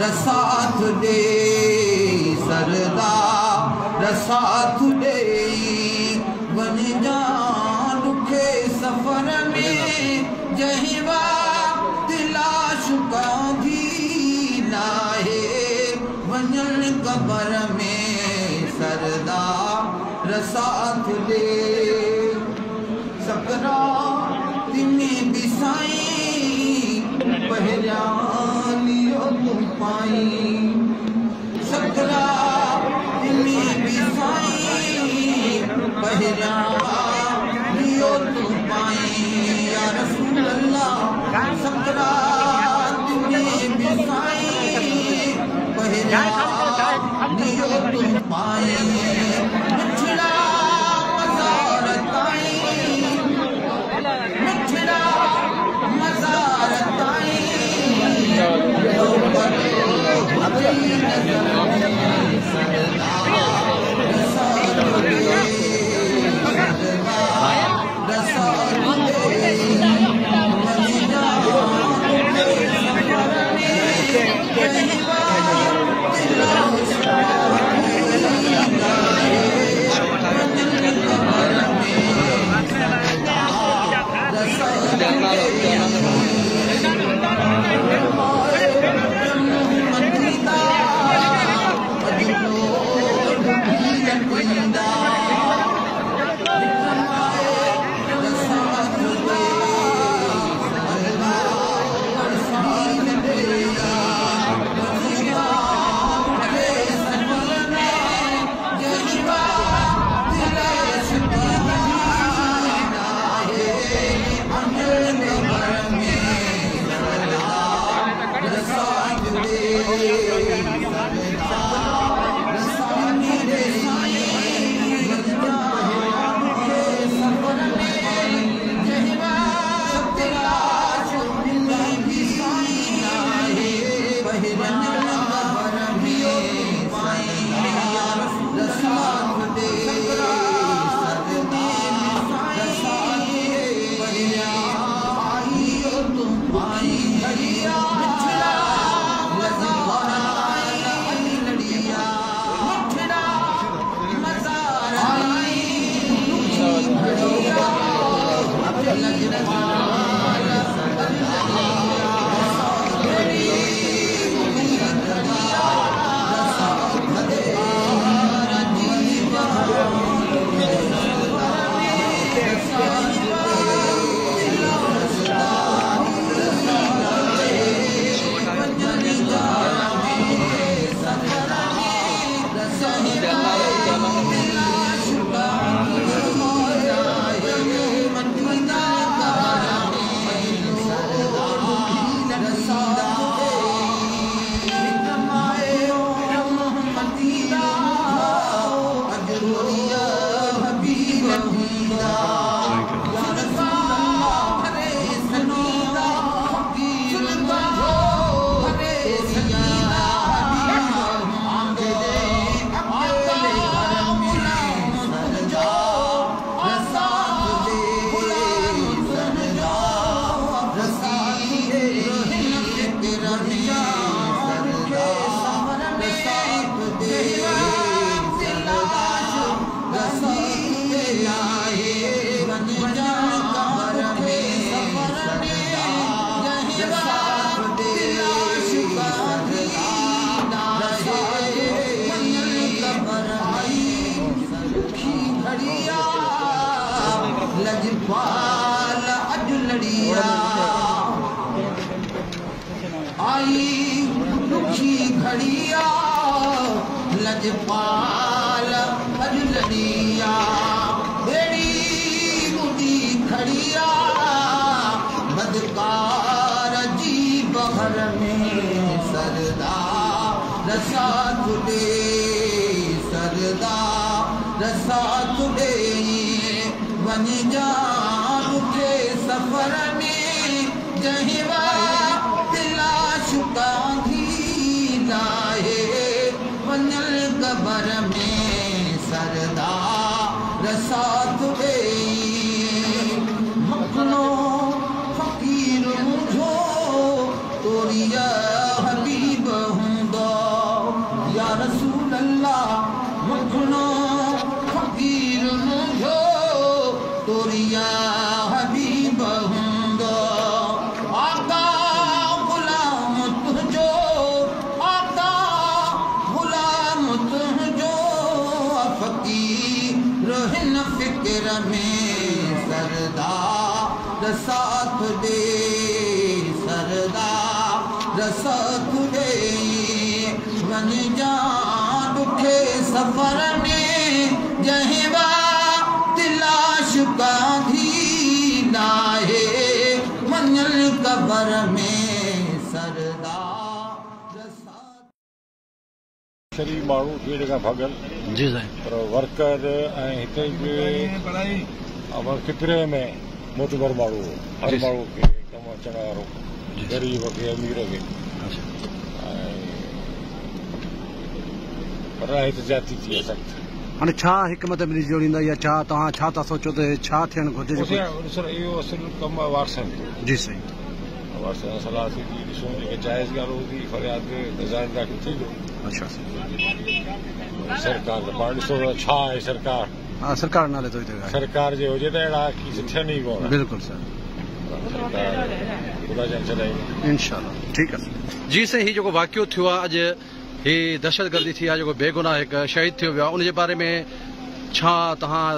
रसात दे सरदार रसात दे one जा दुखे सफर में जहीं वक्त लाश कांधी लाहे वञण कबर में सरदार रसात दे सकरात में भी साईं पहरियां लियो तुम पाई सकरात में भी साईं पहरियां लियो तुम पाई या रसूल अल्लाह सकरात में भी साईं पहरियां लियो तुम पाई मिठड़ा मज़ार ताईं मिठड़ा मज़ार ताईं लजपाल अजलड़िया आई दुखी घड़िया लजपाल अजलड़िया बेड़ी मुदी खड़िया बदकार जी बहर में सरदार रसात दे सरदार रसात दे वन जा दुखे सफर में जहीं वक्त लाश कांधी लाहे वञण कबर में सरदार रसात दे मखनो फकीर मुझो तोरिया हबीब हूँ में सरदार साथ दे, सरदार साथ दे वन जा दुखे सफर में जहिवा तिलाश कांधी लाहे मंजल कबर में सरदार साथ। शरीफ माण्हू ॿिए जॻह भागल जी साईं, पर वर्कर ऐं हिते कितरे में मोतबर माण्हू हर माण्हू खे कमु अचण वारो ग़रीब खे अमीर खे पर हिते ज्यादती थी आहे सख़्तु। हाणे छा हिकमत मिली जोड़ींदा या छा तव्हां छा था सोचो त छा थियणु घुरिजे? इहो असुलु कमु आहे वारसनि जो। जी साईं, वारसनि सलाह थींदी, ॾिसूं जेके जाइज़ ॻाल्हि हूंदी फ़रियाद निज़ाम दाख़िल थींदो। अच्छा सरकार पाण ॾिसो छा आहे सरकार, हा सरकार नाले तो सरकार जे हुजे त अहिड़ा की थियनि ई कोन। बिल्कुलु सर, इंशाल्लाह ठीकु आहे। जी साईं, हीउ जेको वाक़ियो थियो आहे अॼु, हीअ दहशतगर्दी थी आहे, जेको बेगुनाह हिकु शहीद थियो वियो आहे, उनजे बारे में छा तव्हां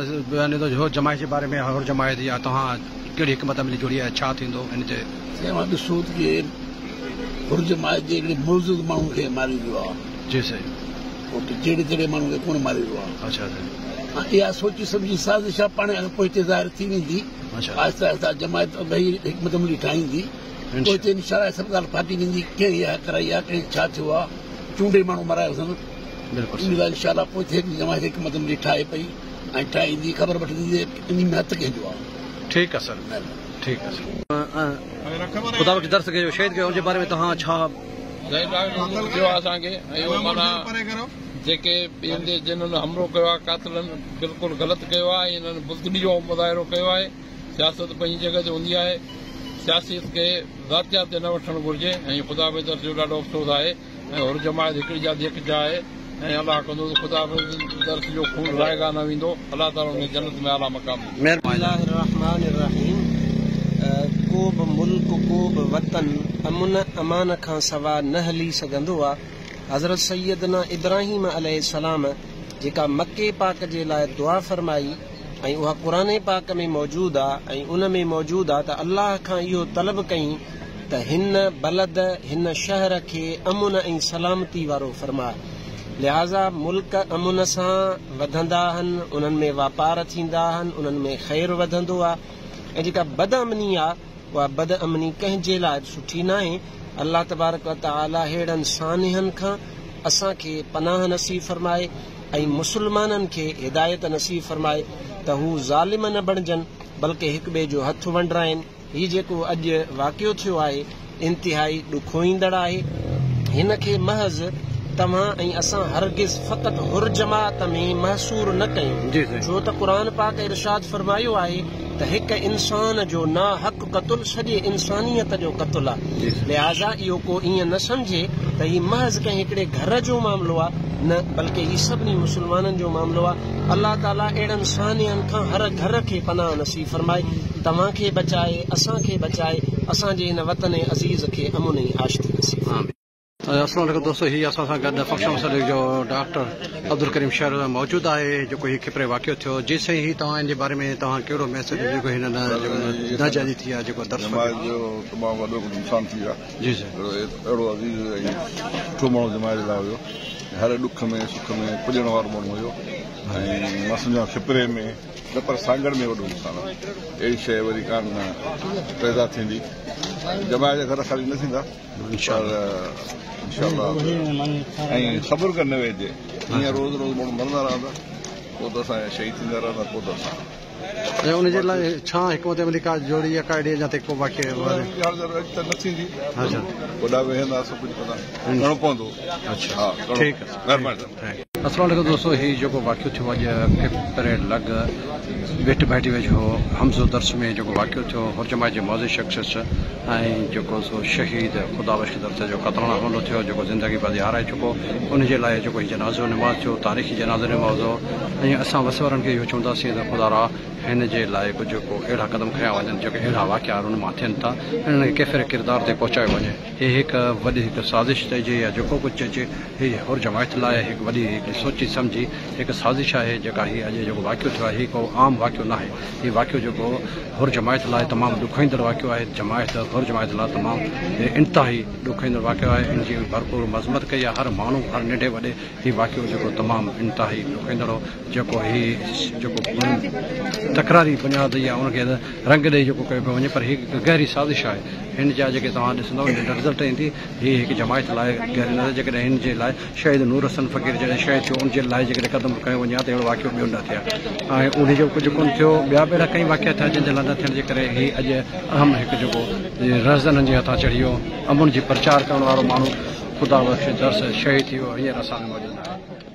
जमायत जे बारे में हर जमायत या तव्हां कहिड़ी हिकमत मिली जोड़ी आहे, छा थींदो इन ते? ॾिसो कि हुर जमायत जे हिकिड़े मौजूद माण्हू खे मारी वियो आहे। जी साईं, जहिड़े जहिड़े माण्हू खे कोन मारी वियो आहे। अच्छा इहा सोची सम्झी साज़िश आहे, पाण पोइ हिते ज़ाहिर थी वेंदी। आहिस्ता आहिस्ता जमायत भई हिकमत मिली ठाहींदी, पोइ हिते इनशाला सरकार फाटी वेंदी, कंहिं इहा कराई आहे, कंहिं छा थियो आहे, चूंडे माण्हू मरायो अथनि। इनशाला पोइ हिते जमायत हिकमत मिली ठाहे पई ऐं ठाहींदी, ख़बर वठंदी इन में हथ कंहिंजो आहे। ठीकु आहे सर, ठीकु आहे सर। ख़ुदा बख़्श दर्स कयो शहीद कयो, उनजे बारे में तव्हां छा थियो आहे असांखे? माना जेके जिन्हनि हमलो कयो आहे, कातिलनि बिल्कुलु ग़लति कयो आहे, इन्हनि बुज़दिली जो मुज़ाहिरो कयो आहे। सियासत पंहिंजी जॻह ते हूंदी आहे, सियासत खे ज़ातियात ते न वठणु घुरिजे ऐं ख़ुदा बि दर्स जो ॾाढो अफ़सोस आहे। ऐं हुर जमायत हिकिड़ी जा हिकु जा आहे ऐं अलाह कंदो त ख़ुदा बि दर्स जो खून रायगा न वेंदो। अलाह ताला हुन जन्नत में आला मक़ाम। को बि मुल्क, को बि वतन अमुन अमान खां सवा न हली सघंदो आहे। हज़रत सैयदना इब्राहिम अलैहिस्सलाम जेका मके पाक जे लाइ दुआ फरमाई ऐं उहा क़ुरान पाक में मौजूदु आहे ऐं उन में मौजूदु आहे त अल्लाह खां इहो तलब कई त हिन बलद, हिन शहर खे अमुन ऐं सलामती वारो फरमाए। लिहाज़ा मुल्क अमुन सां वधंदा आहिनि, उन्हनि में वापार थींदा आहिनि, उन्हनि में ख़ैर वधंदो आहे। ऐं जेका बदअमनी आहे उहा बदअमनी कंहिंजे लाइ सुठी न आहे। अल्लाह तबारक व तआला अहिड़नि सानिहनि खां असांखे पनाह नसीब फरमाए ऐं मुसलमाननि खे हिदायत नसीब फरमाए त हू ज़ालिम न बणजनि, बल्कि हिक ॿिए जो हथ वंडराइनि। हीउ जेको अॼु वाक़ियो थियो आहे इंतिहाई ॾुखोईंदड़ आहे। हिन खे महज़ तव्हां ऐं असां हरगिज़ फ़क़ति हुर जमात में महसूर न कयूं, छो त क़ुरान पाक इरशाद फरमायो आहे त हिक इंसान जो ना हक़ क़तुल सॼे इंसानियत जो क़तुल आहे। लिहाज़ा इहो को ईअं न सम्झे त हीउ महज़ कंहिं हिकिड़े घर जो मामिलो आहे, न बल्कि हीउ सभिनी मुस्लमाननि जो मामिलो आहे। अल्लाह ताला अहिड़नि सानियनि खां हर घर खे पनाह नसीब फरमाए, तव्हांखे बचाए, असांखे बचाए, असांजे हिन वतन अज़ीज़ खे अमुन ऐं आशिक़ी नसीब। अस्सलाम वालेकुम दोस्तों, हीअ असां सां गॾु फक्शन मसलिक जो डॉक्टर अब्दुल करीम शहर मौजूदु आहे, जेको हीउ खिपरे वाक़ियो थियो। जी साईं, हीउ तव्हां इन जे बारे में तव्हां कहिड़ो मैसेज जेको हिन नाजाइज़ी थी आहे, जेको दर्स जमायत जो तमामु वॾो नुक़सानु थी आहे। जी साईं, अहिड़ो अज़ीज़ ऐं सुठो माण्हू जमायत लाइ हुयो, हर ॾुख में सुख में पुॼण वारो माण्हू हुयो ऐं मां सम्झां खिपरे में न पर सागर में वॾो नुक़सानु आहे। अहिड़ी शइ वरी कान पैदा थींदी। जमायत जा घर ख़ाली न थींदा इंशाअल्लाह, ऐं सब्र कर न वेहिजे। हीअं रोज़ रोज़ माण्हू मरंदा रहंदा, पोइ त असां शहीद थींदा रहंदा, पोइ त असां उनजे लाइ छा हिकमत अमली का जोड़ी या काइडे या ते को वाक़ियो त न थींदी। वॾा वेहंदा, सभु कुझु कंदा, करिणो पवंदो। अच्छा, ठीकु आहे, महिरबानी। अस्सलाम वालेकुम दोस्तों, हीउ जेको वाक़ियो थियो अॼु खिपरे लॻ वेठ भाटी वेझो हमज़ो दर्स में जेको वाक़ियो थियो, हुर जमायत जे मौज़ी शख़्स ऐं जेको सो शहीद ख़ुदा बख़्श दर्स जो क़तराना हमलो थियो, जेको ज़िंदगी बाज़ी हाराए चुको, उनजे लाइ जेको हीउ जनाज़ो निमाज़ थियो, तारीख़ी जनाज़ो निमाज़ हो। ऐं असां वसवरनि खे इहो चवंदासीं त ख़ुदा रा हिन जे लाइ कुझु जेको अहिड़ा क़दम खयां वञनि, जेके अहिड़ा वाक़िया हुन मां थियनि था, हिननि खे कैफ़िर किरदार ते पहुचायो वञे। हीअ हिकु वॾी हिकु साज़िश चइजे या जेको कुझु चइजे, हीअ हुर जमायत लाइ हिकु वॾी हिकिड़ी सोची सम्झी हिकु साज़िश आहे जेका हीअ अॼु जेको वाक़ियो थियो आहे हीउ को आम वाक़ियो न आहे। हीउ वाक़ियो जेको हुर जमायत लाइ तमामु ॾुखाईंदड़ वाक़ियो आहे। हुर जमायत लाइ तमामु इंतिहाई ॾुखाईंदड़ वाक़ियो आहे। इन जी भरपूर मज़मत कई आहे हर माण्हू, हर नंढे वॾे। हीउ वाक़ियो जेको तमामु इंतिहाई ॾुखाईंदड़ हो, जेको तकरारी बुनियाद आहे उनखे रंग ॾेई जेको कयो पियो वञे, पर हीअ हिकु गहरी साज़िश आहे। हिन जा जेके तव्हां ॾिसंदव हिन जा रिज़ल्ट ईंदी। हीअ हिकु जमायत लाइ गहरी नज़र, जेकॾहिं हिन जे लाइ शहीद नूर हसन फ़क़ीर जॾहिं शहीद थियो उनजे लाइ जेकॾहिं क़दम कयो वञे त अहिड़ो वाक़ियो ॿियो न थिया ऐं उन जो कुझु कोन थियो। ॿिया ॿेड़ा कई वाक़िया थिया जंहिंजे लाइ न थियण जे करे हीअ अॼु अहम हिकु जेको रहज़ननि जे हथां चढ़ी वियो। अमुन जी प्रचार करण वारो माण्हू ख़ुदा बख़्श दर्स शहीद थी वियो। हींअर असां में मौजूदु आहे।